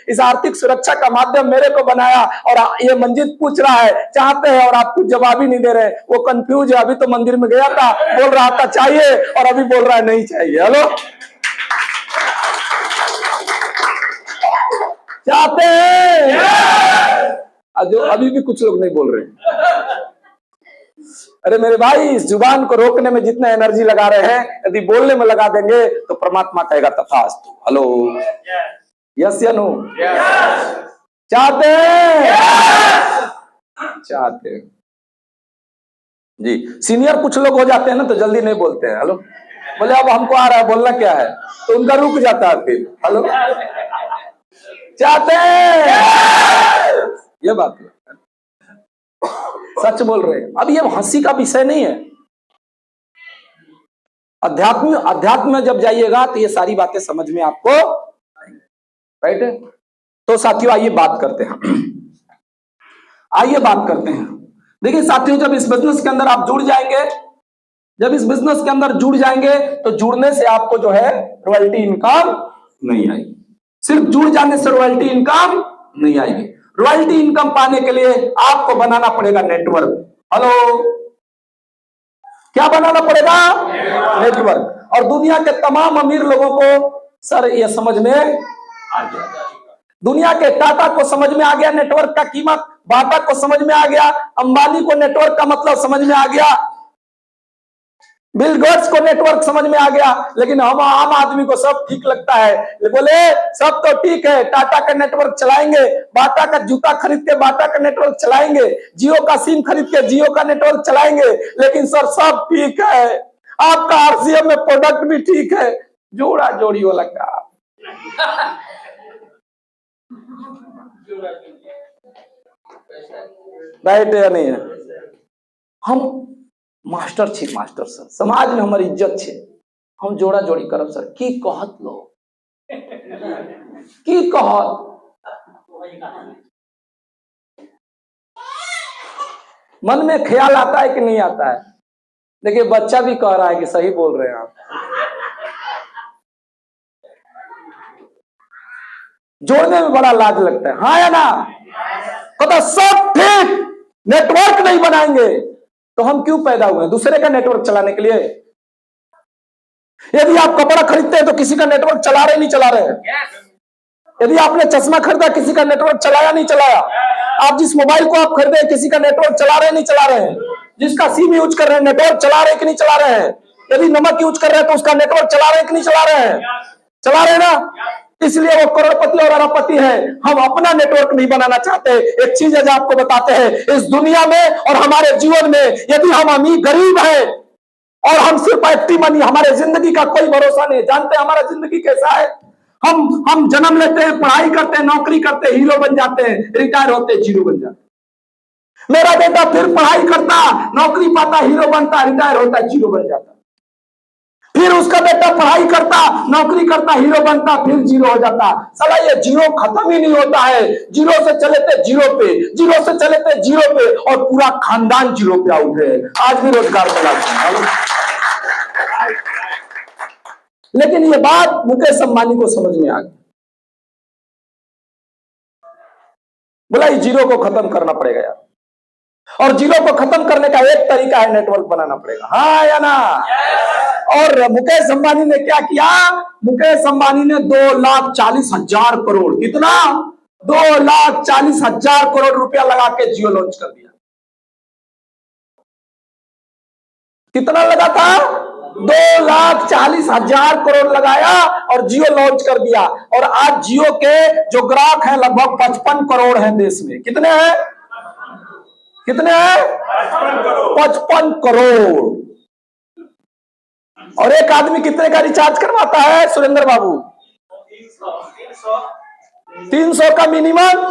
इस आर्थिक सुरक्षा का माध्यम मेरे को बनाया। और ये मंजीत पूछ रहा है चाहते हैं और आप कुछ जवाब ही नहीं दे रहे। वो कंफ्यूज है। अभी तो मंदिर में गया था, बोल रहा था चाहिए और अभी बोल रहा है नहीं चाहिए। हेलो, चाहते हैं? जो अभी भी कुछ लोग नहीं बोल रहे। अरे मेरे भाई, इस जुबान को रोकने में जितना एनर्जी लगा रहे हैं, यदि बोलने में लगा देंगे तो परमात्मा कहेगा तथास्तु। हेलो, यस या नो? चाहते हैं? चाहते हैं जी। सीनियर कुछ लोग हो जाते हैं ना तो जल्दी नहीं बोलते हैं। हेलो, बोले अब हमको आ रहा है, बोलना क्या है, तो उनका रुक जाता है फिर। हेलो, चाहते हैं? ये बात है, सच बोल रहे हैं। अब ये हंसी का विषय नहीं है। अध्यात्म में जब जाइएगा तो ये सारी बातें समझ में आपको, राइट है। तो साथियों आइए बात करते हैं, आइए बात करते हैं। देखिए साथियों, जब इस बिजनेस के अंदर आप जुड़ जाएंगे, जब इस बिजनेस के अंदर जुड़ जाएंगे तो जुड़ने से आपको जो है रॉयल्टी इनकम नहीं आएगी। सिर्फ जुड़ जाने से रॉयल्टी इनकम नहीं आएगी। रॉयल्टी इनकम पाने के लिए आपको बनाना पड़ेगा नेटवर्क। हेलो, क्या बनाना पड़ेगा? नेटवर्क। और दुनिया के तमाम अमीर लोगों को सर ये समझ में आ गया। दुनिया के टाटा को समझ में आ गया नेटवर्क का कीमत, बाटा को समझ में आ गया, अंबानी को नेटवर्क का मतलब समझ में आ गया, बिल गेट्स को नेटवर्क समझ में आ गया। लेकिन हम आम आदमी को सब ठीक लगता है। बोले सब तो ठीक है, टाटा का नेटवर्क चलाएंगे, बाटा का जूता खरीद के बाटा का नेटवर्क चलाएंगे, जियो का सिम खरीद के जियो का नेटवर्क चलाएंगे। लेकिन सर सब ठीक है, आपका आरसीएम में प्रोडक्ट भी ठीक है, जोड़ा जोड़ी वाला काम। राइट है या नहीं है? हम मास्टर छे, मास्टर सर, समाज में हमारी इज्जत छे, हम जोड़ा जोड़ी करब सर। की कहत लो, की कहत, मन में ख्याल आता है कि नहीं आता है? देखिए बच्चा भी कह रहा है कि सही बोल रहे हैं आप। जोड़ने में बड़ा लाज लगता है, हाँ या ना? तो सब ठीक, नेटवर्क नहीं बनाएंगे तो हम क्यों पैदा हुए? दूसरे का नेटवर्क चलाने के लिए। यदि आप कपड़ा खरीदते हैं तो किसी का नेटवर्क चला रहे नहीं चला रहे हैं। यदि आपने चश्मा खरीदा, किसी का नेटवर्क चलाया नहीं चलाया। आप जिस मोबाइल को आप खरीदे, किसी का नेटवर्क चला रहे नहीं चला रहे हैं। जिसका सिम यूज कर रहे हैं, नेटवर्क चला रहे कि नहीं चला रहे हैं। यदि नमक यूज कर रहे हैं तो उसका नेटवर्क चला रहे कि नहीं चला रहे हैं? चला रहे ना, इसलिए वो करोड़पति और अरबपति है। हम अपना नेटवर्क नहीं बनाना चाहते। एक चीज है जो आपको बताते हैं, इस दुनिया में और हमारे जीवन में यदि हम अमीर गरीब हैं और हम सिर्फ एक्टिव मनी, हमारे जिंदगी का कोई भरोसा नहीं। जानते हैं हमारा जिंदगी कैसा है? हम जन्म लेते हैं, पढ़ाई करते हैं, नौकरी करते हैं, हीरो बन जाते हैं, रिटायर होते हैं, जीरो बन जाते हैं। मेरा बेटा फिर पढ़ाई करता, नौकरी पाता, हीरो बनता, रिटायर होता, जीरो बन जाता। फिर उसका बेटा पढ़ाई करता, नौकरी करता, हीरो बनता, फिर जीरो हो जाता। साला ये जीरो खत्म ही नहीं होता है। जीरो से चले थे जीरो पे, जीरो से चले थे जीरो पे, और पूरा खानदान जीरो पे आउट है। आज भी रोजगार चला। लेकिन ये बात मुकेश अंबानी को समझ में आ गई। बोला ये जीरो को खत्म करना पड़ेगा यार, और जीरो को खत्म करने का एक तरीका है, नेटवर्क बनाना पड़ेगा। हाँ या ना? और मुकेश अंबानी ने क्या किया? मुकेश अंबानी ने 2,40,000 करोड़, कितना? 2,40,000 करोड़ रुपया लगा के जियो लॉन्च कर दिया। कितना लगा था? 2,40,000 करोड़ लगाया और जियो लॉन्च कर दिया। और आज जियो के जो ग्राहक हैं लगभग 55 करोड़ हैं देश में। कितने हैं? कितने हैं? 55 करोड़। और एक आदमी कितने का रिचार्ज करवाता है सुरेंद्र बाबू? 300 का मिनिमम।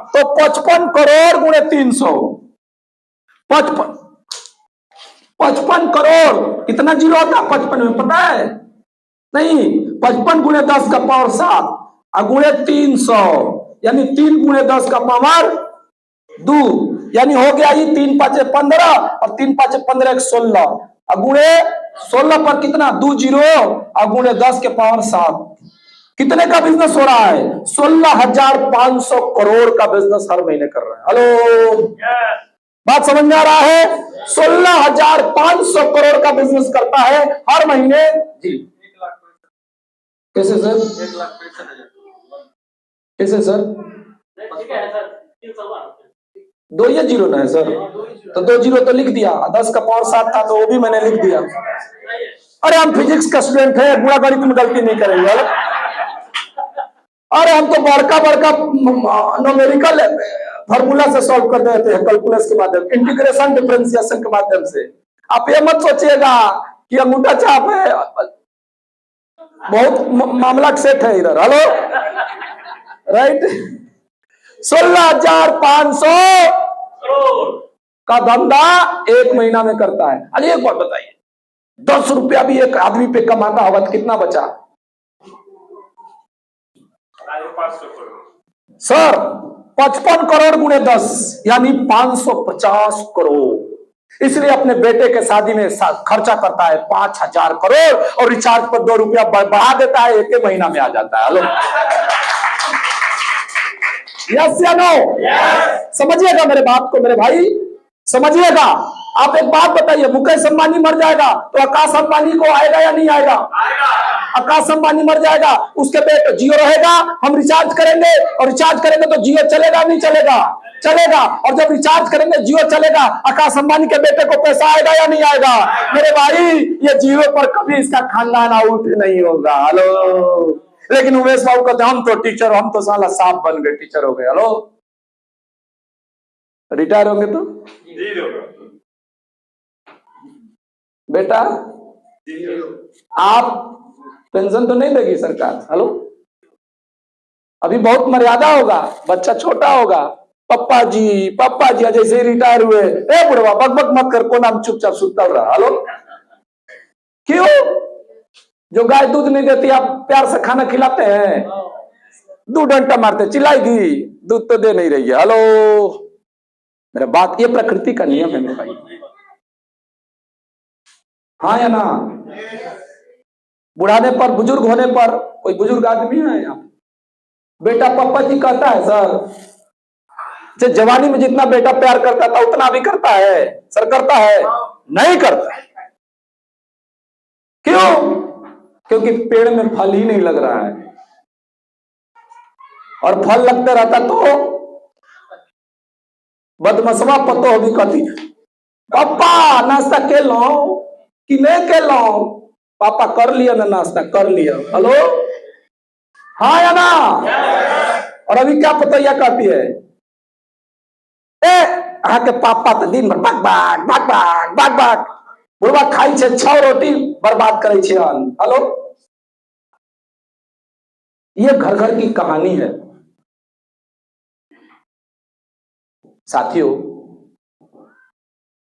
तो 55 करोड़ गुणे 300, 55 करोड़। कितना जीरो होता है 55 में, पता है? नहीं, 55 गुणे 10 का पावर 7 और गुणे 300, यानी 3 गुणे 10 का पावर 2, यानी हो गया ये 3 5 15 और 3 5 15 16 और गुणे 16 पर कितना? 2 जीरो और गुणे 10 के पावर 7, कितने का बिजनेस हो रहा है? 16,500 करोड़ का बिजनेस हर महीने कर रहा है। हेलो, बात समझ में आ रहा है? 16,500 करोड़ का बिजनेस करता है हर महीने जी। कैसे सर? 1,65,000। कैसे सर? 2 या 0 ना है सर? तो 2 0 तो लिख दिया, 10 का पावर 7 था तो वो भी मैंने लिख दिया। अरे हम फिजिक्स का स्टूडेंट है, गुणा गणित में गलती नहीं करेंगे। अरे हम तो बड़का बड़का न्यूमेरिकल फॉर्मूला से सॉल्व कर देते हैं, कैलकुलस के माध्यम, इंटीग्रेशन डिफरेंशिएशन के माध्यम से। आप ये मत सोचिएगा कि अंगूठा छाप है, बहुत मामला सेट है इधर। Hello, right. 16,500 का धंधा एक महीना में करता है। अरे एक बात बताइए, 10 रुपया भी एक आदमी पे कमाता होगा तो कितना बचा सर? 55 करोड़ गुणे 10 यानी 550 करोड़। इसलिए अपने बेटे के शादी में खर्चा करता है 5,000 करोड़ और रिचार्ज पर 2 रुपया बढ़ा देता है, एक ही महीना में आ जाता है। हेलो, यस या नो? समझिएगा मेरे बात को, मेरे भाई समझिएगा। आप एक बात बताइए, मुकेश अंबानी मर जाएगा तो आकाश अंबानी को आएगा या नहीं आएगा? आकाश अंबानी मर जाएगा, उसके बेटे जियो रहेगा, हम रिचार्ज करेंगे और रिचार्ज करेंगे तो जियो चलेगा नहीं चलेगा? चलेगा। और जब रिचार्ज करेंगे जियो चलेगा, आकाश अंबानी के बेटे को पैसा आएगा या नहीं आएगा? मेरे भाई, ये जियो पर कभी इसका खानदान आउट नहीं होगा। हेलो, लेकिन उमेश बाबू कहते हम तो टीचर, हम तो साला सांप बन गए, टीचर हो गए। हेलो, रिटायर होंगे तो बेटा आप पेंशन तो नहीं देगी सरकार? हेलो, अभी बहुत मर्यादा होगा, बच्चा छोटा होगा। पप्पा जी जैसे ही रिटायर हुए, ए बुढ़वा बक बक मत कर, को नाम चुपचाप सुतल रहा। हेलो, क्यों? जो गाय दूध नहीं देती आप प्यार से खाना खिलाते हैं, 2 डंडा मारते, चिल्लाएगी, दूध तो दे नहीं रही है। हेलो, मेरा बात, ये प्रकृति का नियम है मेरे भाई। हाँ या ना? बुढ़ाने पर, बुजुर्ग होने पर, कोई बुजुर्ग आदमी है यहाँ, बेटा पापा जी कहता है सर, जवानी में जितना बेटा प्यार करता था उतना भी करता है सर? करता है? नहीं करता। क्यों? क्योंकि पेड़ में फल ही नहीं लग रहा है, और फल लगता रहता तो बदमसवा पतो भी कहती पापा नाश्ता के लो कि नहीं के लो? पापा कर लिया ना नाश्ता, कर लिया। हेलो, हाँ या ना? और अभी क्या पतैया कहती है, के पापा तो दिन भर बाग बाग बाग बाग बाग बाग, बुढ़वा खाई छे 6 रोटी बर्बाद करे छे। हेलो, ये घर घर की कहानी है साथियों।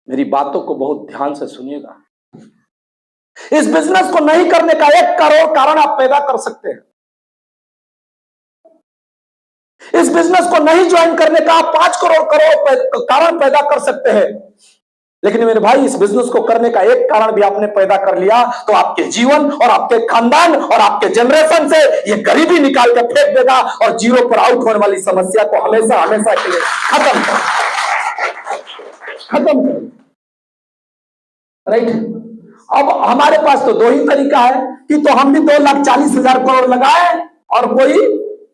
मेरी बातों को बहुत ध्यान से सुनिएगा। इस बिजनेस को नहीं करने का 1 करोड़ कारण आप पैदा कर सकते हैं। इस बिजनेस को नहीं ज्वाइन करने का आप 5 करोड़ कारण पैदा कर सकते हैं। लेकिन मेरे भाई, इस बिजनेस को करने का 1 कारण भी आपने पैदा कर लिया तो आपके जीवन और आपके खानदान और आपके जनरेशन से ये गरीबी निकाल के फेंक देगा और जीरो पर आउट होने वाली समस्या को हमेशा हमेशा के लिए खत्म कर। राइट? अब हमारे पास तो 2 ही तरीका है कि तो हम भी 2,40,000 करोड़ लगाए और कोई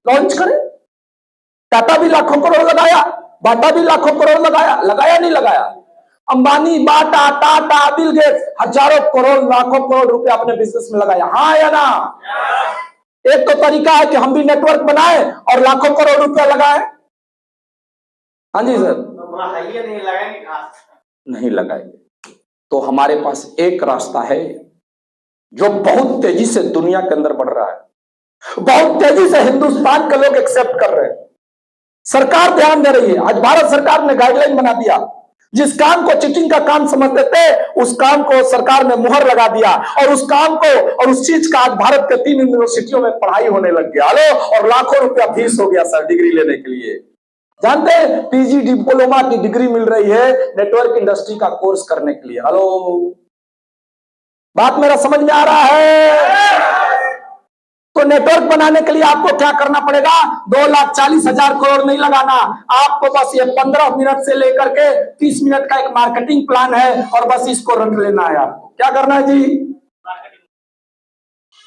लॉन्च करे। टाटा भी लाखों करोड़ लगाया, बाटा भी लाखों करोड़ लगाया नहीं लगाया? अंबानी, बाटा, टाटा, बिल गेट्स हजारों करोड़ लाखों करोड़ रुपए अपने बिजनेस में लगाया। हाँ या ना? एक तो तरीका है कि हम भी नेटवर्क बनाए और लाखों करोड़ रुपया लगाए। हाँ जी सर, नहीं लगाएंगे। तो हमारे पास एक रास्ता है जो बहुत तेजी से दुनिया के अंदर बढ़ रहा है, बहुत तेजी से हिंदुस्तान के लोग एक्सेप्ट कर रहे हैं। सरकार ध्यान दे रही है। आज भारत सरकार ने गाइडलाइन बना दिया, जिस काम को चीटिंग का काम समझते थे उस काम को सरकार ने मुहर लगा दिया और उस काम को और उस चीज का आज भारत के 3 यूनिवर्सिटियों में पढ़ाई होने लग गया। हेलो, और लाखों रुपया फीस हो गया सर डिग्री लेने के लिए। जानते हैं, पीजी डिप्लोमा की डिग्री मिल रही है नेटवर्क इंडस्ट्री का कोर्स करने के लिए। हेलो, बात मेरा समझ में आ रहा है? तो तो नेटवर्क बनाने के लिए आपको क्या करना पड़ेगा? 2,40,000 करोड़ नहीं लगाना, आपको बस ये 15 मिनट से लेकर के 30 मिनट का एक मार्केटिंग प्लान है और बस इसको रख लेना है। आपको क्या करना है जी?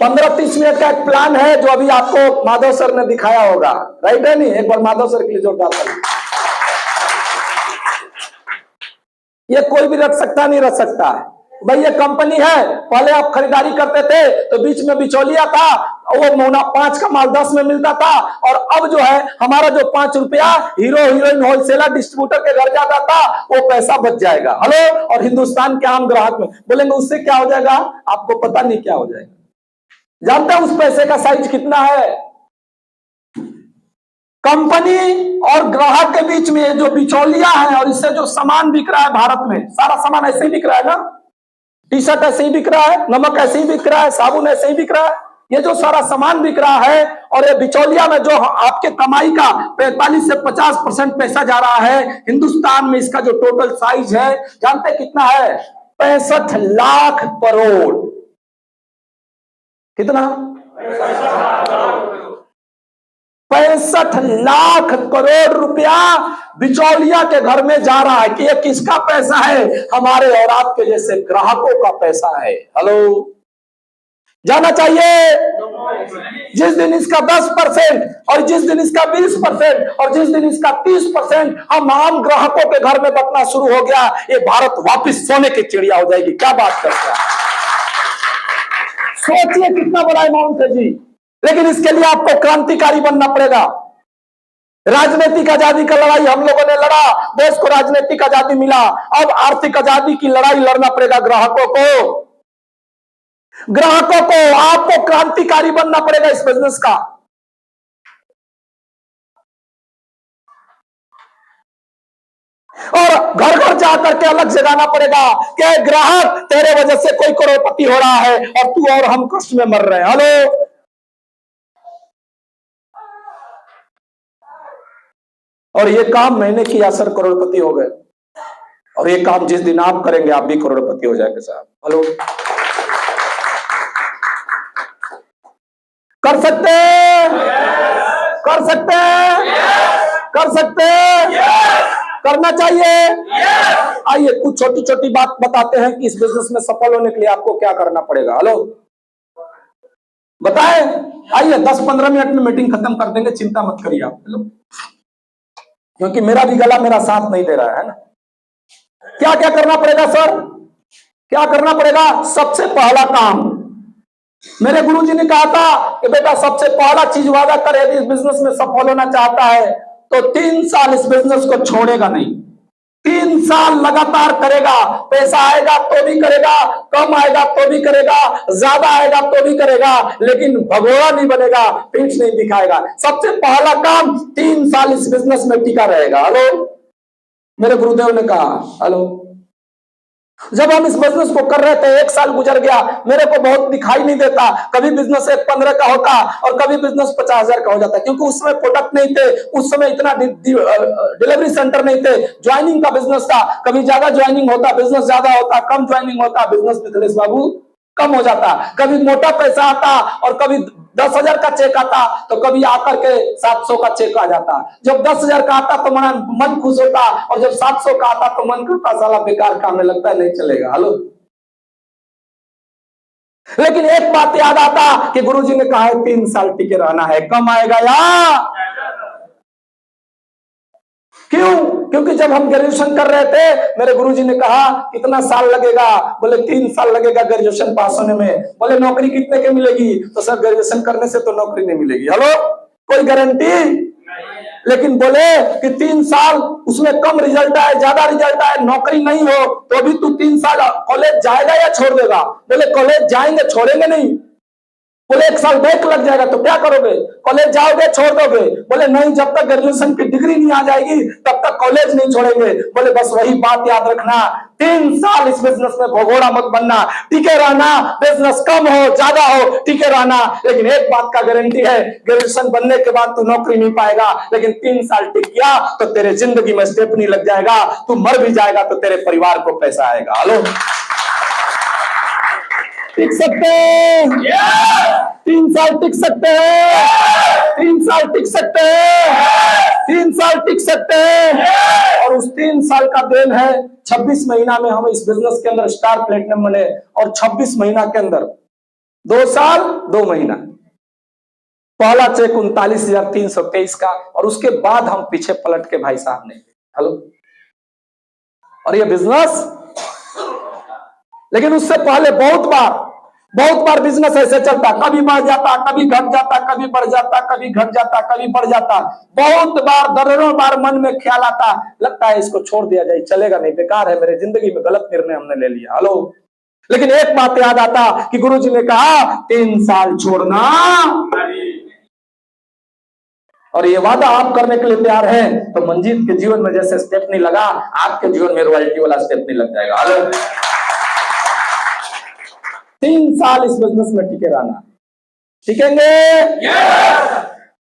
15-30 मिनट का एक प्लान है जो अभी आपको माधव सर ने दिखाया होगा, राइट है नहीं? एक बार माधव सर के लिए जोरदार ताली। ये कोई भी रख सकता नहीं रख सकता है भाई, ये कंपनी है। पहले आप खरीदारी करते थे तो बीच में बिचौलिया था, वो मोना 5 का माल 10 में मिलता था, और अब जो है हमारा जो 5 रुपया हीरो हीरोइन होलसेलर डिस्ट्रीब्यूटर के घर जाता था, वो पैसा बच जाएगा। हेलो, और हिंदुस्तान के आम ग्राहक में बोलेंगे उससे क्या हो जाएगा? आपको पता नहीं क्या हो जाएगा। जानते हैं उस पैसे का साइज कितना है? कंपनी और ग्राहक के बीच में जो बिचौलिया है और इससे जो सामान बिक रहा है भारत में, सारा सामान ऐसे ही बिक रहा है ना, टी शर्ट ऐसे ही बिक रहा है, नमक ऐसे ही बिक रहा है, साबुन ऐसे ही बिक रहा है, ये जो सारा सामान बिक रहा है, और ये बिचौलिया में जो आपके कमाई का 45 से 50% पैसा जा रहा है, हिंदुस्तान में इसका जो टोटल साइज है जानते हैं कितना है? 65 लाख करोड़। कितना? 65 लाख करोड़ रुपया बिचौलिया के घर में जा रहा है। कि ये किसका पैसा है? हमारे और आपके जैसे ग्राहकों का पैसा है। हेलो, जाना चाहिए। जिस दिन इसका 10% और जिस दिन इसका 20% और जिस दिन इसका 30% हम आम ग्राहकों के घर में बटना शुरू हो गया, ये भारत वापिस सोने की चिड़िया हो जाएगी। क्या बात करते हैं? सोचिए कितना बड़ा अमाउंट है जी। लेकिन इसके लिए आपको क्रांतिकारी बनना पड़ेगा। राजनीतिक आजादी का लड़ाई हम लोगों ने लड़ा, देश को राजनीतिक आजादी मिला, अब आर्थिक आजादी की लड़ाई लड़ना पड़ेगा ग्राहकों को। आपको क्रांतिकारी बनना पड़ेगा इस बिजनेस का। और घर घर जाकर के अलग जगाना पड़ेगा कि ग्राहक तेरे वजह से कोई करोड़पति हो रहा है और तू और हम कष्ट में मर रहे हैं। हेलो, और ये काम मैंने किया सर, करोड़पति हो गए। और ये काम जिस दिन आप करेंगे आप भी करोड़पति हो जाएंगे साहब। हेलो, कर सकते हैं? कर सकते हैं? कर सकते हैं? करना चाहिए। आइए कुछ छोटी छोटी बात बताते हैं कि इस बिजनेस में सफल होने के लिए आपको क्या करना पड़ेगा। हेलो, बताएं। आइए 10-15 मिनट में मीटिंग खत्म कर देंगे, चिंता मत करिए आप। हेलो, क्योंकि मेरा भी गला मेरा साथ नहीं दे रहा है ना। क्या क्या करना पड़ेगा सर? क्या करना पड़ेगा? सबसे पहला काम, मेरे गुरुजी ने कहा था कि बेटा सबसे पहला चीज वादा करे, यदि इस बिजनेस में सफल होना चाहता है तो 3 साल इस बिजनेस को छोड़ेगा नहीं। 3 साल लगातार करेगा। पैसा आएगा तो भी करेगा, कम आएगा तो भी करेगा, ज्यादा आएगा तो भी करेगा, लेकिन भगोड़ा नहीं बनेगा, पीठ नहीं दिखाएगा। सबसे पहला काम 3 साल इस बिजनेस में टिका रहेगा। हेलो, मेरे गुरुदेव ने कहा। हेलो, जब हम इस बिजनेस को कर रहे थे 1 साल गुजर गया, मेरे को बहुत दिखाई नहीं देता। कभी बिजनेस 15 का होता और कभी बिजनेस 50,000 का हो जाता, क्योंकि उस समय प्रोडक्ट नहीं थे, उस समय इतना डिलीवरी सेंटर नहीं थे, ज्वाइनिंग का बिजनेस था। कभी ज्यादा ज्वाइनिंग होता, बिजनेस ज्यादा होता, कम ज्वाइनिंग होता, बिजनेस मिथिलेश बाबू कम हो जाता। कभी मोटा पैसा आता और कभी 10,000 का चेक आता, तो कभी आकर के 700 का चेक आ जाता। जब 10,000 का आता तो मन खुश होता, और जब 700 का आता तो मन करता साला बेकार काम में लगता है, नहीं चलेगा। हेलो, लेकिन एक बात याद आता कि गुरुजी ने कहा है 3 साल टिके रहना है। कम आएगा या क्यों? क्योंकि जब हम ग्रेजुएशन कर रहे थे मेरे गुरुजी ने कहा कितना साल लगेगा? बोले 3 साल लगेगा ग्रेजुएशन पास होने में। बोले नौकरी कितने की मिलेगी? तो सर ग्रेजुएशन करने से तो नौकरी नहीं मिलेगी। हेलो, कोई गारंटी? लेकिन बोले कि 3 साल उसमें कम रिजल्ट आए, ज्यादा रिजल्ट आए, नौकरी नहीं हो तो भी तू 3 साल कॉलेज जाएगा या छोड़ देगा? बोले कॉलेज जाएंगे, छोड़ेंगे नहीं। बोले 1 साल बैक लग जाएगा तो क्या करोगे? कॉलेज जाओगे, छोड़ दोगे? बोले नहीं, जब तक ग्रेजुएशन की डिग्री नहीं आ जाएगी तब तक कॉलेज नहीं छोड़ेंगे। बोले बस वही बात याद रखना, 3 साल इस बिजनेस में भगोड़ा मत बनना, टिके रहना। बिजनेस कम हो ज्यादा हो टिके रहना, लेकिन एक बात का गारंटी है, ग्रेजुएशन बनने के बाद तू नौकरी नहीं पाएगा, लेकिन 3 साल टिक गया तो तेरे जिंदगी में स्टेप नहीं लग जाएगा, तू मर भी जाएगा तो तेरे परिवार को पैसा आएगा। हेलो, टिक सकते हैं? 3 साल टिक सकते हैं, 3 साल टिक सकते हैं, 3 साल टिक सकते हैं। और उस 3 साल का देन है 26 महीना में हम इस बिजनेस के अंदर स्टार प्लेटिनम बने, और 26 महीना के अंदर 2 साल 2 महीना पहला चेक 39,323 का, और उसके बाद हम पीछे पलट के भाई साहब ने हेलो, और ये बिजनेस, लेकिन उससे पहले बहुत बार बिजनेस ऐसे चलता, कभी बढ़ जाता, कभी घट जाता, कभी बढ़ जाता, कभी घट जाता, कभी बढ़ जाता। बहुत बार दर्जनों बार मन में ख्याल आता, लगता है इसको छोड़ दिया जाए, चलेगा नहीं, बेकार है, मेरे जिंदगी में गलत निर्णय हमने ले लिया। हेलो, लेकिन एक बात याद आता कि गुरुजी ने कहा 3 साल छोड़ना, और ये वादा आप करने के लिए तैयार हैं तो मंजीत के जीवन में जैसे स्टेप नहीं लगा, आपके जीवन में रॉयल्टी वाला स्टेप नहीं लग जाएगा। हेलो, 3 साल इस बिजनेस में टिके रहना, टिकेंगे?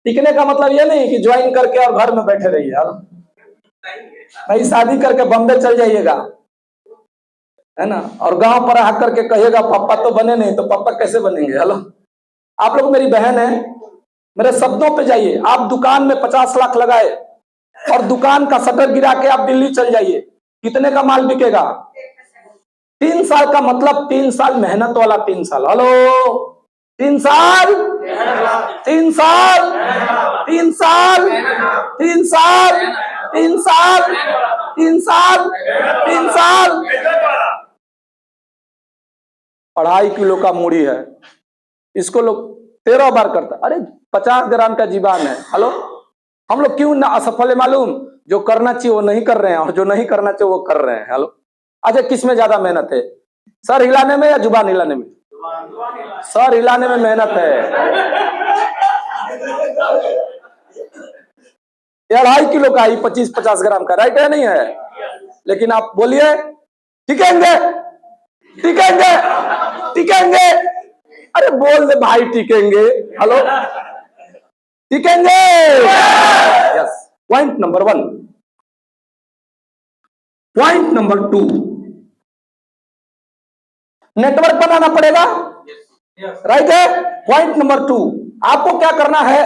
टिकने का मतलब ये नहीं कि ज्वाइन करके और घर में बैठे रहिए, भाई शादी करके बॉम्बे चल जाइएगा, है ना, और गांव पर आकर के कहिएगा पापा तो बने नहीं, तो पापा कैसे बनेंगे? हेलो, आप लोग मेरी बहन है, मेरे शब्दों पे जाइए। आप दुकान में 50 लाख लगाए और दुकान का शटर गिरा के आप दिल्ली चल जाइए, कितने का माल बिकेगा? 3 साल का मतलब 3 साल मेहनत वाला 3 साल। हेलो, 3 साल, 3 साल, 3 साल, 3 साल, 3 साल, 3 साल, 3 साल। 2.5 किलो का मूढ़ी है, इसको लोग 13 बार करता, अरे 50 ग्राम का जीवान है। हेलो, हम लोग क्यों ना असफल है मालूम? जो करना चाहिए वो नहीं कर रहे हैं, और जो नहीं करना चाहिए वो कर रहे हैं। हेलो, अच्छा किस में ज्यादा मेहनत है, सर हिलाने में या जुबान हिलाने में? सर हिलाने में मेहनत है। ये 2.5 किलो का ही 25-50 ग्राम का, राइट है नहीं है? लेकिन आप बोलिए टिकेंगे, टिकेंगे, टिकेंगे? अरे बोल दे भाई टिकेंगे। हेलो, टिकेंगे? Yes. Point number 1। Point number 2, network बनाना पड़ेगा, राइट है? पॉइंट नंबर 2, आपको क्या करना है?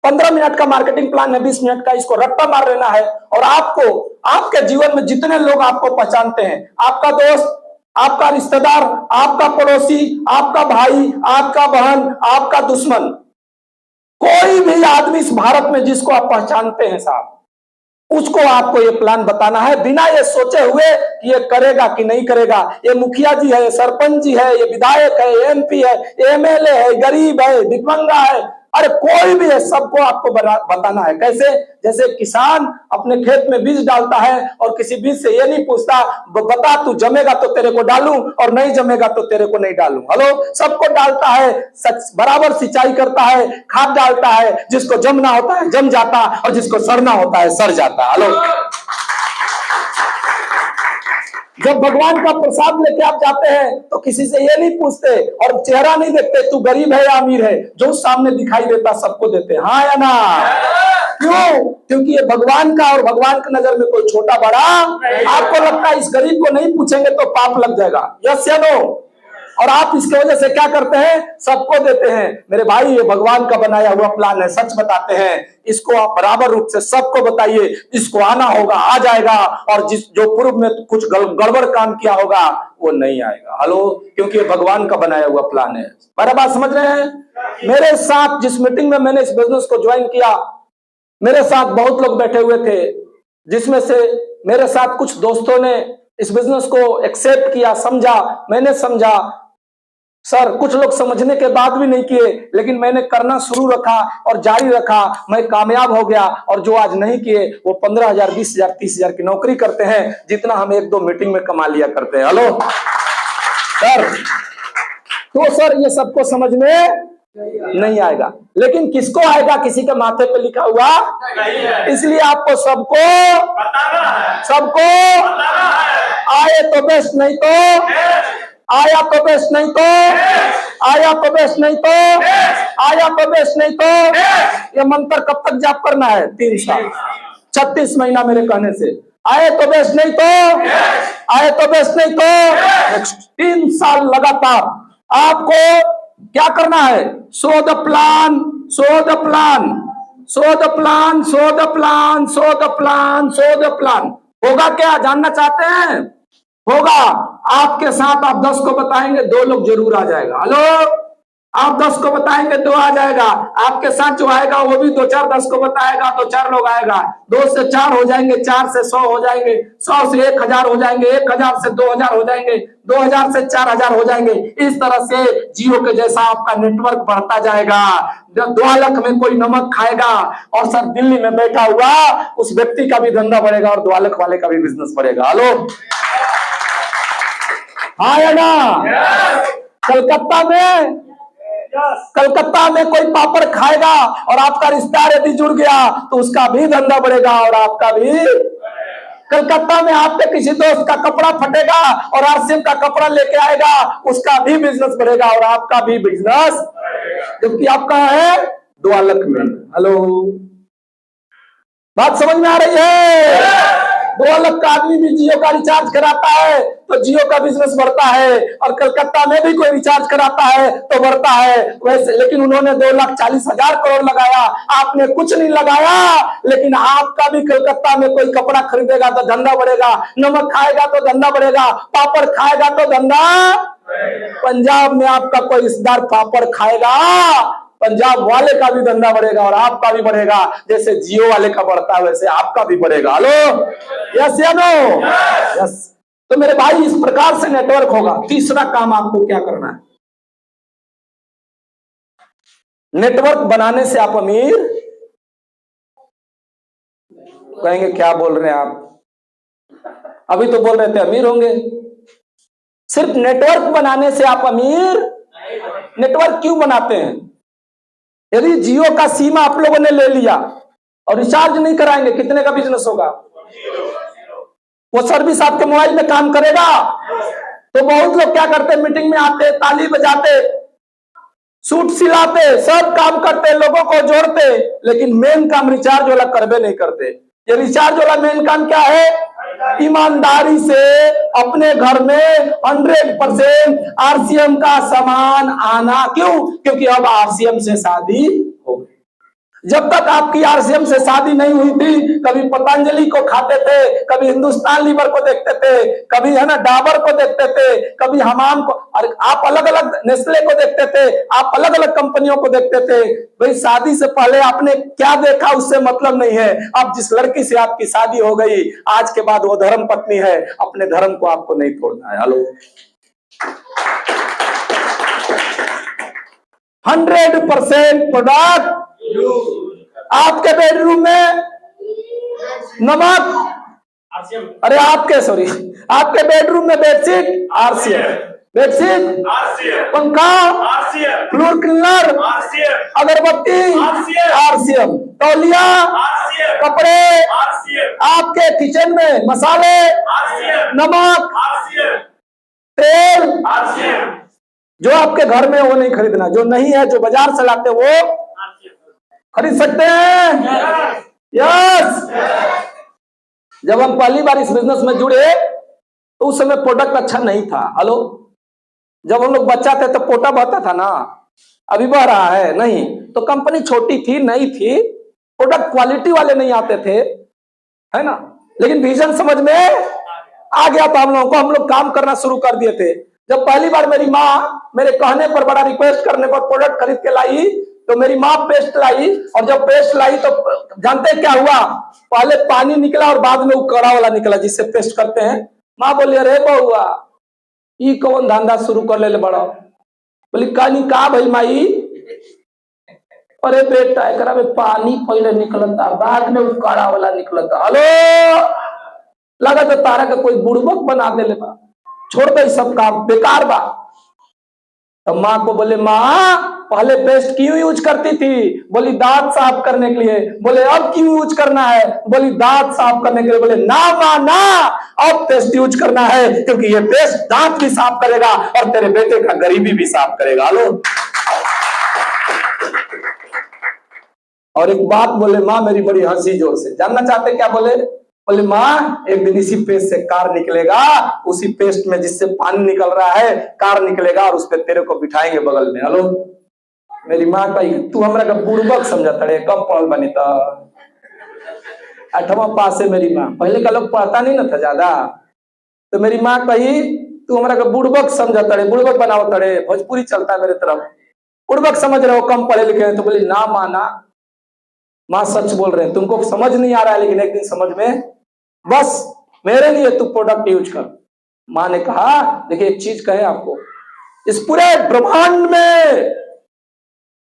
15 मिनट का मार्केटिंग प्लान है, 20 मिनट का, इसको रट्टा मार लेना है, और आपको आपके जीवन में जितने लोग आपको पहचानते हैं, आपका दोस्त, आपका रिश्तेदार, आपका पड़ोसी, आपका भाई, आपका बहन, आपका दुश्मन, कोई भी आदमी इस भारत में जिसको आप पहचानते हैं साहब, उसको आपको ये प्लान बताना है, बिना ये सोचे हुए कि ये करेगा कि नहीं करेगा। ये मुखिया जी है, ये सरपंच जी है, ये विधायक है, ये MP है, MLA है, गरीब है, दिव्यांगा है, अरे कोई भी है, सबको आपको बताना है। कैसे? जैसे किसान अपने खेत में बीज डालता है और किसी बीज से ये नहीं पूछता बता तू जमेगा तो तेरे को डालूं और नहीं जमेगा तो तेरे को नहीं डालूं। हेलो, सबको डालता है, बराबर सिंचाई करता है, खाद डालता है, जिसको जमना होता है जम जाता और जिसको सड़ना होता है सड़ जाता। हेलो, जब भगवान का प्रसाद लेके आप जाते हैं तो किसी से ये नहीं पूछते और चेहरा नहीं देखते तू गरीब है या अमीर है, जो सामने दिखाई देता सबको देते, हाँ या ना? क्यों? क्योंकि ये भगवान का, और भगवान की नजर में कोई छोटा बड़ा, आपको लगता है इस गरीब को नहीं पूछेंगे तो पाप लग जाएगा, यस या नो? और आप इसके वजह से क्या करते हैं? सबको देते हैं। मेरे भाई, ये भगवान का बनाया हुआ प्लान है, सच बताते हैं, इसको आप बराबर रूप से सबको बताइए, जिसको आना होगा आ जाएगा, और जो पूर्व में कुछ गड़बड़ काम किया होगा वो नहीं आएगा। हेलो, क्योंकि ये भगवान का बनाया हुआ प्लान है। मेरा बात समझ रहे हैं? मेरे साथ जिस मीटिंग में मैंने इस बिजनेस को ज्वाइन किया, मेरे साथ बहुत लोग बैठे हुए थे, जिसमें से मेरे साथ कुछ दोस्तों ने इस बिजनेस को एक्सेप्ट किया, समझा, मैंने समझा। सर कुछ लोग समझने के बाद भी नहीं किए, लेकिन मैंने करना शुरू रखा और जारी रखा, मैं कामयाब हो गया। और जो आज नहीं किए वो 15,000, 20,000, 30,000 की नौकरी करते हैं, जितना हम 1-2 मीटिंग में कमा लिया करते हैं। हेलो सर, तो सर ये सबको समझ में नहीं आएगा, लेकिन किसको आएगा? किसी के माथे पे लिखा हुआ, इसलिए आपको सबको आए तो बेस्ट, नहीं तो आया तो बेस्ट, नहीं तो आया तो बेस्ट, नहीं तो आया तो बेस्ट, नहीं तो। ये मंत्र कब तक जाप करना है? 3 साल, 36 महीना मेरे कहने से। आए तो बेस्ट, नहीं तो आए तो बेस्ट, नहीं तो 3 साल लगातार आपको क्या करना है? Show the plan, show the plan, show the plan, show the plan, show the plan, show the plan. होगा क्या, जानना चाहते हैं? होगा, आपके साथ आप 10 को बताएंगे, 2 लोग जरूर आ जाएगा। हेलो, आप 10 को बताएंगे 2 आ जाएगा, आपके साथ जो आएगा वो भी 2 4 10 को बताएगा तो 4 लोग आएगा, 2 से 4 हो जाएंगे, 4 से 100 हो जाएंगे, 100 से 1000 हो जाएंगे, 1000 से 2000 हो जाएंगे, 2000 से 4000 हो जाएंगे। इस तरह से जियो के जैसा आपका नेटवर्क बढ़ता जाएगा। जब 2 लाख में कोई नमक खाएगा और सर दिल्ली में बैठा हुआ उस व्यक्ति का भी धंधा बढ़ेगा और 2 लाख वाले का भी बिजनेस बढ़ेगा। हेलो, हाँ या ना? कलकत्ता में कोई पापड़ खाएगा और आपका रिश्तेदार यदि जुड़ गया तो उसका भी धंधा बढ़ेगा और आपका भी। कलकत्ता में आपके किसी दोस्त का कपड़ा फटेगा और आरसीएम का कपड़ा लेके आएगा, उसका भी बिजनेस बढ़ेगा और आपका भी बिजनेस, जबकि आपका है 2 लाख में। हेलो, बात समझ में आ रही है? 2 लाख का आदमी भी जियो का रिचार्ज कराता है तो जियो का बिजनेस बढ़ता है, और कलकत्ता में भी कोई रिचार्ज कराता है तो बढ़ता है वैसे। लेकिन उन्होंने 2,40,000 करोड़ लगाया, आपने कुछ नहीं लगाया, लेकिन आपका भी कलकत्ता में कोई कपड़ा खरीदेगा तो धंधा बढ़ेगा, नमक खाएगा तो धंधा बढ़ेगा, पापड़ खाएगा तो धंधा। पंजाब में आपका कोई रिश्तेदार पापड़ खाएगा, पंजाब वाले का भी धंधा बढ़ेगा और आपका भी बढ़ेगा। जैसे जियो वाले का बढ़ता है वैसे आपका भी बढ़ेगा। हेलो, यस या नो? यस। तो मेरे भाई, इस प्रकार से नेटवर्क होगा। तीसरा काम आपको क्या करना है? नेटवर्क बनाने से आप अमीर, कहेंगे क्या बोल रहे हैं आप, अभी तो बोल रहे थे अमीर होंगे। सिर्फ नेटवर्क बनाने से आप अमीर, नेटवर्क क्यों बनाते हैं? यदि जियो का सीमा आप लोगों ने ले लिया और रिचार्ज नहीं कराएंगे, कितने का बिजनेस होगा? वो सर्विस आपके मोबाइल में काम करेगा? तो बहुत लोग क्या करते, मीटिंग में आते, ताली बजाते, सूट सिलाते, सब काम करते, लोगों को जोड़ते, लेकिन मेन काम रिचार्ज वाला करबे नहीं करते। ये रिचार्ज वाला मेन काम क्या है? ईमानदारी से अपने घर में 100% आरसीएम का सामान आना। क्यों? क्योंकि अब आरसीएम से शादी हो गई। जब तक आपकी आरसीएम से शादी नहीं हुई थी, कभी पतंजलि को खाते थे, कभी हिंदुस्तान लीवर को देखते थे, कभी है ना डाबर को देखते थे, कभी हमाम को, और आप अलग अलग नेस्ले को देखते थे, आप अलग अलग कंपनियों को देखते थे। भाई, शादी से पहले आपने क्या देखा उससे मतलब नहीं है। अब जिस लड़की से आपकी शादी हो गई, आज के बाद वो धर्म पत्नी है, अपने धर्म को आपको नहीं तोड़ना है। Hello, 100% product. आपके बेडरूम में नमक, अरे आपके बेडरूम में बेडशीट आरसीएम, बेडशीट आरसीएम, पंखा, फ्लोर क्लीनर, अगरबत्ती आरसीएम, तौलिया, कपड़े, आपके किचन में मसाले, नमक, तेल, जो आपके घर में वो नहीं खरीदना, जो नहीं है, जो बाजार से लाते वो खरीद सकते हैं। यस। जब हम पहली बार इस बिजनेस में जुड़े तो उस समय प्रोडक्ट अच्छा नहीं था। हेलो, जब हम लोग बच्चा थे तो पोटा बहता था ना, अभी बह रहा है नहीं। तो कंपनी छोटी थी, नई थी, प्रोडक्ट क्वालिटी वाले नहीं आते थे, है ना, लेकिन विजन समझ में आ गया था हम लोगों को, हम लोग काम करना शुरू कर दिए थे। जब पहली बार मेरी माँ मेरे कहने पर, बड़ा रिक्वेस्ट करने पर प्रोडक्ट खरीद के लाई, तो मेरी माँ पेस्ट लाई, और जब पेस्ट लाई तो जानते क्या हुआ? पहले पानी निकला और बाद में वो कड़ा वाला निकला जिससे पेस्ट करते हैं। माँ बोली, अरे बहुआ, ई कौन धंधा शुरू कर ले बड़ा? बोली कहानी का भाई माई? अरे बेटा, एकरा में पानी पहले निकलता, बाद में वो कड़ा वाला निकलता। हेलो, लगा तो तारा का कोई बुड़बक बना दे, छोड़ दे सब काम, बेकार बा। तो माँ को बोले, माँ पहले पेस्ट क्यों यूज करती थी? बोली दांत साफ करने के लिए। बोले अब क्यों यूज करना है? बोली दांत साफ करने के लिए। बोले ना माँ ना, अब पेस्ट यूज करना है, क्योंकि ये पेस्ट दांत भी साफ करेगा और तेरे बेटे का गरीबी भी साफ करेगा। लो, और एक बात बोले माँ मेरी बड़ी हंसी जोर से। जानना चाहते क्या बोले? बोले माँ एक दिन इसी पेस्ट से कार निकलेगा, उसी पेस्ट में जिससे पानी निकल रहा है कार निकलेगा, और उस पर तेरे को बिठाएंगे बगल में। हेलो, मेरी माँ कही तू हमरा का बुड़बक समझता रे, कम पढ़ल बनी तो 8वां पास है मेरी माँ। पहले का लोग पढ़ता नहीं ना था ज्यादा, तो मेरी माँ कही तू हमरा का बुड़बक समझता रे, बुड़बक बनाओ तड़े, भोजपुरी चलता है मेरे तरफ, बुड़बक समझ रहे हो, कम पढ़े लिखे हैं। तो बोली ना माना, माँ सच बोल रहे हैं, तुमको समझ नहीं आ रहा है लेकिन एक दिन समझ में, बस मेरे लिए तू प्रोडक्ट यूज कर। माँ ने कहा देखिए एक चीज कहे आपको, इस पूरे ब्रह्मांड में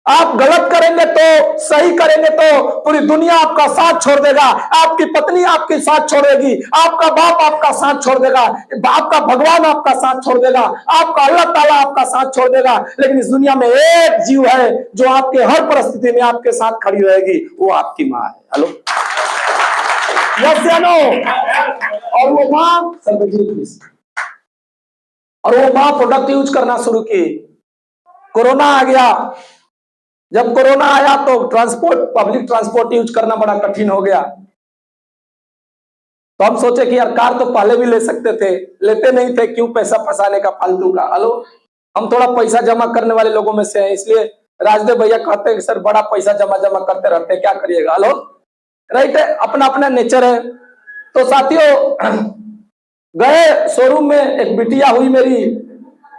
आप गलत करेंगे तो, सही करेंगे तो पूरी दुनिया आपका साथ छोड़ देगा, आपकी पत्नी आपके साथ छोड़ेगी, आपका बाप आपका साथ छोड़ देगा, आपका भगवान आपका साथ छोड़ देगा, आपका अल्लाह ताला आपका साथ छोड़ देगा, लेकिन इस दुनिया में एक जीव है जो आपके हर परिस्थिति में आपके साथ खड़ी रहेगी, वो आपकी माँ है। हेलो, यस या नो? और वो माँ सर्वजीत, और वो माँ प्रोडक्ट यूज करना शुरू की। कोरोना आ गया, जब कोरोना आया तो ट्रांसपोर्ट, पब्लिक ट्रांसपोर्ट यूज करना बड़ा कठिन हो गया। तो हम सोचे कि यार कार तो पहले भी ले सकते थे, लेते नहीं थे, क्यों पैसा फंसाने का फालतू का। हेलो, हम थोड़ा पैसा जमा करने वाले लोगों में से हैं, इसलिए राजदेव भैया कहते हैं कि सर बड़ा पैसा जमा करते रहते हैं, क्या करिएगा। हेलो, राइट है, अपना अपना नेचर है। तो साथियों गए शोरूम में, एक बिटिया हुई मेरी,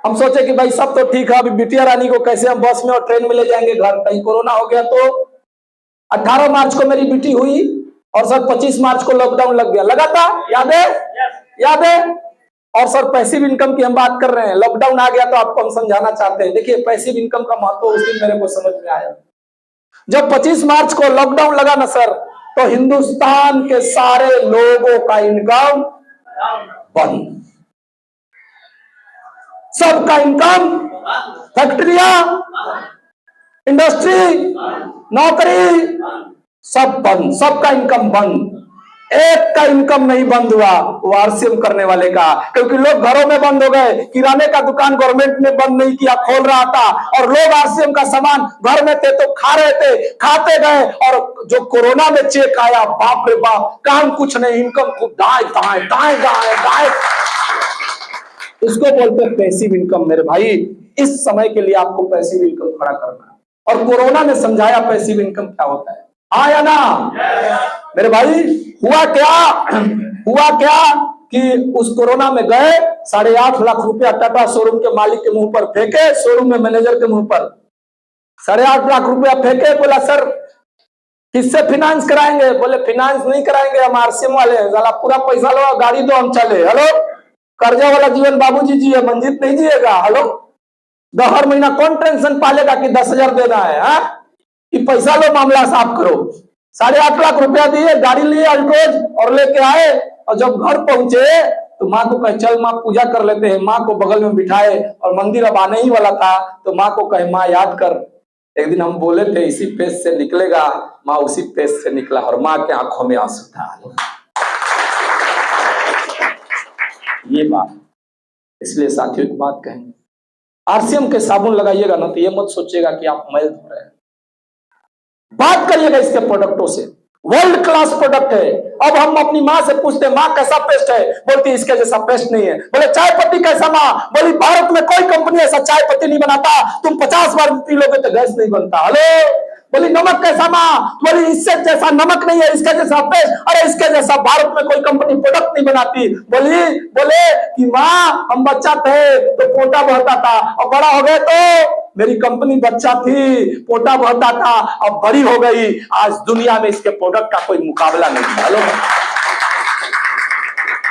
हम सोचे कि भाई सब तो ठीक है, अभी बिटिया रानी को कैसे हम बस में और ट्रेन में ले जाएंगे घर, कहीं कोरोना हो गया तो। 18 मार्च को मेरी बेटी हुई और सर 25 मार्च को लॉकडाउन लग गया, लगा था, याद है? याद है? और सर पैसिव इनकम की हम बात कर रहे हैं, लॉकडाउन आ गया तो आपको हम समझाना चाहते हैं। देखिए पैसिव इनकम का महत्व उस दिन मेरे को समझ में आया। जब 25 मार्च को लॉकडाउन लगा ना सर, तो हिंदुस्तान के सारे लोगों का इनकम बंद, सबका इनकम, फैक्ट्रियां, इंडस्ट्री, नौकरी सब बंद, सबका इनकम बंद। एक का इनकम नहीं बंद हुआ, वो आरसीएम करने वाले का, क्योंकि लोग घरों में बंद हो गए। किराने का दुकान गवर्नमेंट ने बंद नहीं किया, खोल रहा था, और लोग आरसीएम का सामान घर में थे तो खा रहे थे, खाते गए। और जो कोरोना में चेक आया, बाप रे बाप, काम कुछ नहीं, इनकम खूब दाएं दाएं दाएं दाएं दाएं। इसको बोलते हैं पैसिव इनकम। मेरे भाई इस समय के लिए आपको पैसिव इनकम खड़ा करना है, और कोरोना ने समझाया पैसिव इनकम क्या होता है। हाँ या ना? मेरे भाई हुआ क्या कि उस कोरोना में गए, 8.5 लाख रुपया टाटा शोरूम के मालिक के मुंह पर फेंके, शोरूम में मैनेजर के मुंह पर 8.5 लाख रुपया फेंके। बोला सर किससे फाइनेंस कराएंगे? बोले फाइनेंस नहीं कराएंगे, हम आरसीएम वाले हैं, साला पूरा पैसा लो, गाड़ी दो, हम चले। हेलो, कर्जा वाला जीवन बाबूजी जिए, मंजित नहीं जिएगा। हेलो, हर महीना कौन टेंशन पालेगा कि 10,000 देना है, हाँ? कि पैसा लो, मामला साफ करो। 8.5 लाख रुपया दिए, गाड़ी लिए अल्ट्रोज और लेके आए, और जब घर पहुंचे तो माँ को कहे चल माँ पूजा कर लेते हैं। माँ को बगल में बिठाए, और मंदिर अब आने ही वाला था, तो माँ को कहे माँ याद कर, एक दिन हम बोले थे इसी पेज से निकलेगा, माँ उसी पेज से निकला, और माँ के आंखों में आंसू था। ये बात, इसलिए साथियों एक बात कहेंगे, आरसीएम के साबुन लगाइएगा ना तो ये मत सोचिएगा कि आप मैल धो रहे हैं, बात करिएगा इसके प्रोडक्टों से, वर्ल्ड क्लास प्रोडक्ट है। अब हम अपनी माँ से पूछते हैं माँ कैसा पेस्ट है, बोलती इसके जैसा पेस्ट नहीं है। बोले चाय पत्ती कैसा? माँ बोली भारत में कोई कंपनी ऐसा चाय पत्ती नहीं बनाता, तुम 50 बार पी लोगे तो गैस नहीं बनता। हेलो, बोली नमक कैसा? माँ बोली इससे जैसा नमक नहीं है, इसके जैसा पेस्ट, अरे इसके जैसा भारत में कोई कंपनी प्रोडक्ट नहीं बनाती। बोले कि माँ हम बच्चा थे तो पोटा बहता था, और बड़ा हो गए तो मेरी कंपनी बच्चा थी, पोटा बहता था, अब बड़ी हो गई, आज दुनिया में इसके प्रोडक्ट का कोई मुकाबला नहीं है। हेलो,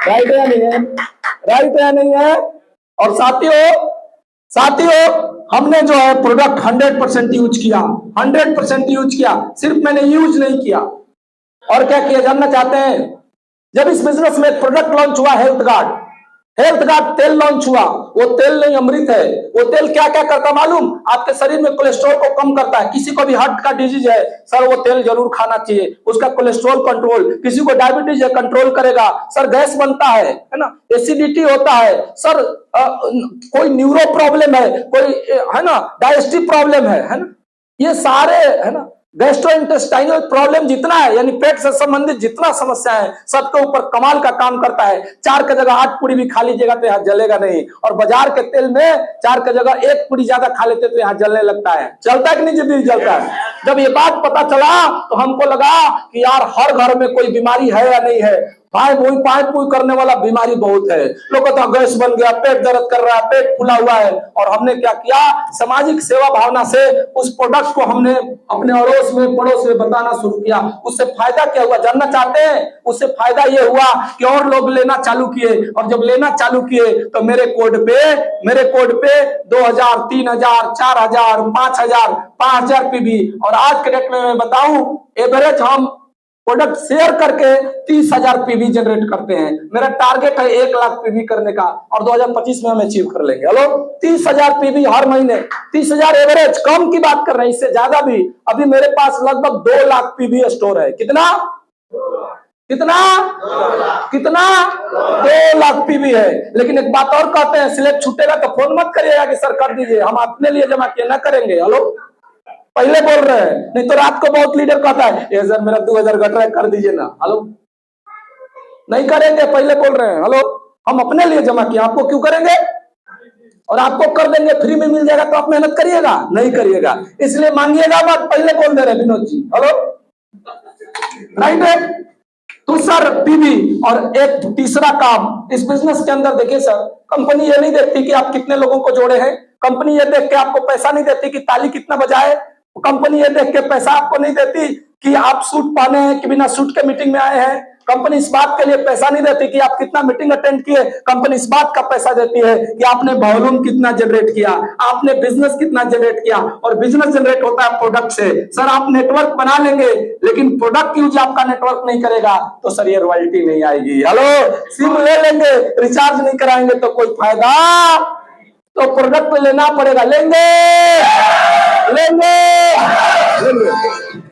राइट है नहीं है? राइट है नहीं है? और साथियों हमने जो है प्रोडक्ट 100% यूज किया, 100% यूज किया, सिर्फ मैंने यूज नहीं किया। और क्या किया जानना चाहते हैं? जब इस बिजनेस में एक प्रोडक्ट लॉन्च हुआ, हेल्थ गार्ड तेल लॉन्च हुआ, वो तेल नहीं अमृत है। वो तेल क्या क्या करता मालूम? आपके शरीर में कोलेस्ट्रॉल को कम करता है। किसी को भी हार्ट का डिजीज है सर, वो तेल जरूर खाना चाहिए, उसका कोलेस्ट्रॉल कंट्रोल। किसी को डायबिटीज है, कंट्रोल करेगा। सर गैस बनता है ना, एसिडिटी होता है सर, कोई न्यूरो प्रॉब्लम है, कोई है ना, डाइजेस्टिव प्रॉब्लम है ना, ये सारे है ना, गैस्ट्रोइंटेस्टाइनल प्रॉब्लम जितना है, यानी पेट से संबंधित जितना समस्या है, सबके ऊपर कमाल का काम करता है। 4 की जगह 8 पूरी भी खा लीजिएगा तो यहाँ जलेगा नहीं, और बाजार के तेल में 4 की जगह 1 पूरी ज्यादा खा लेते तो यहाँ जलने लगता है। चलता है कि नहीं? जल्दी जलता है। जब ये बात पता चला तो हमको लगा कि यार हर घर में कोई बीमारी है या नहीं है। भाई वही पाए पुई करने वाला बीमारी बहुत है। लोग कहते हैं गैस बन गया, पेट दर्द कर रहा है, पेट फूला हुआ है। और हमने क्या किया, सामाजिक सेवा भावना से उस प्रोडक्ट को हमने अपने अड़ोस में पड़ोस में बताना शुरू किया। उससे फायदा क्या हुआ जानना चाहते हैं? उससे फायदा ये हुआ कि और लोग लेना चालू किए, और जब लेना चालू किए तो मेरे कोड पे 2000, 3000, 4000, 5000, 5000 पीबी। और आज के डेट में मैं बताऊं, एवरेज हम प्रोडक्ट शेयर करके 30,000 पीवी जनरेट करते हैं। मेरा टारगेट है 1 लाख पीवी करने का, और 2025 में हम अचीव कर लेंगे। हेलो, 30,000 पीवी हर महीने, 30,000 एवरेज, कम की बात कर रहे हैं, इससे ज्यादा भी। अभी मेरे पास लगभग 2 लाख पीवी स्टोर है। कितना 2 लाख पीवी है। लेकिन एक बात और कहते हैं, स्लैब छूटेगा तो फोन मत करिएगा कि सर कर दीजिए, हम अपने लिए जमा किए ना करेंगे। हेलो, पहले बोल रहे हैं, नहीं तो रात को बहुत लीडर कहता है ये सर मेरा 2000 घट रहा है, कर दीजिए ना। हेलो, नहीं करेंगे, पहले बोल रहे हैं। हेलो, हम अपने लिए जमा किया, आपको क्यों करेंगे? और आपको कर देंगे, फ्री में मिल जाएगा तो आप मेहनत करिएगा? नहीं करिएगा, इसलिए मांगिएगा मत, पहले बोल दे रहे विनोद जी। हेलो, राइट है। तो सर पीवी, और एक तीसरा काम इस बिजनेस के अंदर देखिए सर, कंपनी ये नहीं देखती कि आप कितने लोगों को जोड़े हैं, कंपनी ये देख के आपको पैसा नहीं देती कि ताली कितना बजाए, कंपनी ये देख के पैसा आपको नहीं देती कि आप सूट पहने हैं कि बिना सूट के मीटिंग में आए हैं, कंपनी इस बात के लिए पैसा नहीं देती कि आप कितना मीटिंग अटेंड किए, कंपनी इस बात का पैसा देती है कि आपने वॉल्यूम कितना जनरेट किया, आपने बिजनेस कितना जनरेट किया। और बिजनेस जनरेट होता है प्रोडक्ट से। सर आप नेटवर्क बना लेंगे लेकिन प्रोडक्ट यूज आपका नेटवर्क नहीं करेगा तो सर ये रॉयल्टी नहीं आएगी। हेलो, सिम ले लेंगे, रिचार्ज नहीं कराएंगे तो कोई फायदा, तो प्रोडक्ट लेना पड़ेगा। लेंगे लेंगे लेंगे।